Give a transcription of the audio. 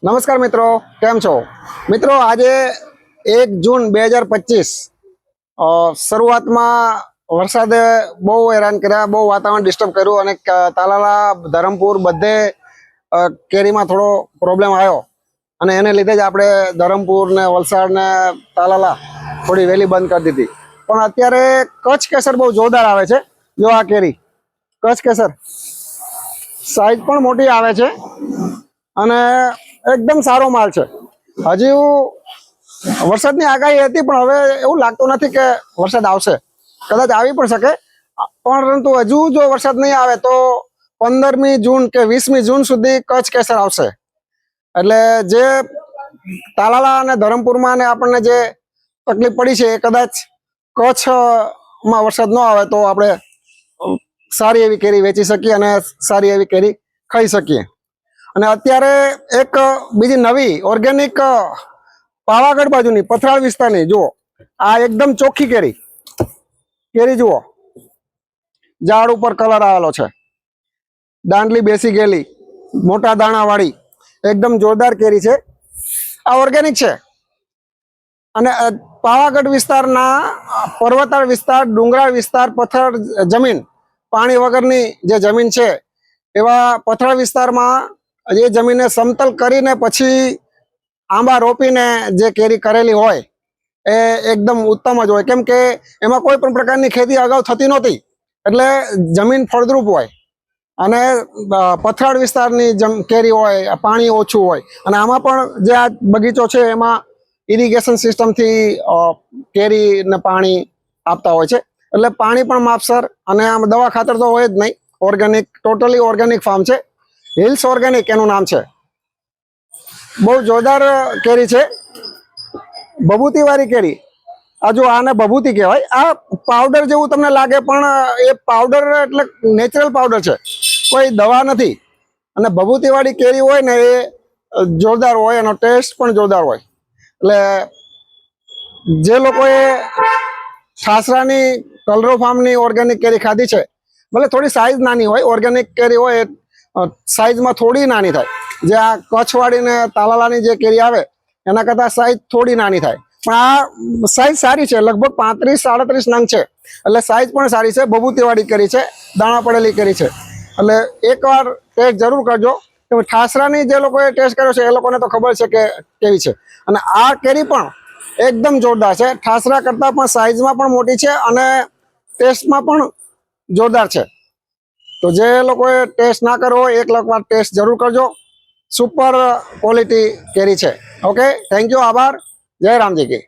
નમસ્કાર મિત્રો, કેમ છો મિત્રો? આજે 1 જૂન 2025 શરૂઆતમાં વરસાદે બહુ હેરાન કર્યા, બહુ વાતાવરણ ડિસ્ટર્બ કર્યું અને તાલાલા ધરમપુર બધે કેરીમાં થોડો પ્રોબ્લેમ આવ્યો અને એને લીધે જ આપણે ધરમપુર ને વલસાડ ને તાલાલા થોડી વહેલી બંધ કરી દીધી. પણ અત્યારે કચ્છ કેસર બહુ જોરદાર આવે છે. જો આ કેરી કચ્છ કેસર સાઈઝ પણ મોટી આવે છે અને એકદમ સારો માલ છે. હજી વરસાદની આગાહી હતી પણ હવે એવું લાગતું નથી કે વરસાદ આવશે. કદાચ આવી પણ શકે, પરંતુ હજુ જો વરસાદ નહીં આવે તો 15મી જૂન કે 20મી જૂન સુધી કચ્છ કેસર આવશે. એટલે જે તાલાલા અને ધરમપુરમાં ને આપણને જે તકલીફ પડી છે એ કદાચ કચ્છમાં વરસાદ ન આવે તો આપણે સારી એવી કેરી વેચી શકીએ અને સારી એવી કેરી ખાઈ શકીએ. અને અત્યારે એક બીજી નવી ઓર્ગેનિક પાવાગઢ બાજુની પથરાળ વિસ્તારની જુઓ, આ એકદમ ચોખ્ખી કેરી જુઓ, ઝાડ ઉપર કલર આવેલો છે, દાંડલી બેસી ગયેલી, મોટા દાણા વાળી એકદમ જોરદાર કેરી છે. આ ઓર્ગેનિક છે અને પાવાગઢ વિસ્તારના પર્વતાળ વિસ્તાર, ડુંગરાળ વિસ્તાર, પથ્થર જમીન, પાણી વગરની જે જમીન છે એવા પથરાળ વિસ્તારમાં એ જમીનને સમતલ કરીને પછી આંબા રોપીને જે કેરી કરેલી હોય એ એકદમ ઉત્તમ જ હોય, કેમ કે એમાં કોઈ પણ પ્રકારની ખેતી અગાઉ થતી નહોતી. એટલે જમીન ફળદ્રુપ હોય અને પથરાળ વિસ્તારની કેરી હોય, પાણી ઓછું હોય. અને આમાં પણ જે આ બગીચો છે એમાં ઇરિગેશન સિસ્ટમથી કેરીને પાણી આપતા હોય છે. એટલે પાણી પણ માપસર અને આમ દવા ખાતર તો હોય જ નહીં. ઓર્ગેનિક, ટોટલી ઓર્ગેનિક ફાર્મ છે. હિલ્સ ઓર્ગેનિક એનું નામ છે. બહુ જોરદાર કેરી છે, ભભૂતી વાળી કેરી. આ જો આને ભભૂતી કહેવાય. આ પાવડર જેવું તમને લાગે પણ એ પાવડર એટલે નેચરલ પાવડર છે, કોઈ દવા નથી. અને ભભૂતી વાળી કેરી હોય ને એ જોરદાર હોય, એનો ટેસ્ટ પણ જોરદાર હોય. એટલે જે લોકોએ ઠાસરાની કલરો ફાર્મની ઓર્ગેનિક કેરી ખાધી છે, ભલે થોડી સાઈઝ નાની હોય, ઓર્ગેનિક કેરી હોય સાઈઝમાં થોડી નાની થાય. જે આ કચ્છવાળી ને તાલાલાની જે કેરી આવે એના કરતાં સાઈઝ થોડી નાની થાય, પણ આ સાઈઝ સારી છે. લગભગ 35-37 નંગ છે, એટલે સાઈઝ પણ સારી છે. ભભૂતીવાળી કેરી છે, દાણા પડેલી કેરી છે. એટલે એકવાર ટેસ્ટ જરૂર કરજો. ઠાસરાની જે લોકોએ ટેસ્ટ કર્યો છે એ લોકોને તો ખબર છે કે કેવી છે. અને આ કેરી પણ એકદમ જોરદાર છે. ઠાસરા કરતાં પણ સાઈઝમાં પણ મોટી છે અને ટેસ્ટમાં પણ જોરદાર છે. તો જે લોકોએ ટેસ્ટ ના કર્યો હોય એક વાર ટેસ્ટ જરૂર કરજો. સુપર ક્વોલિટી કેરી છે. ઓકે, થેન્ક યુ, આભાર. જય રામજી કી.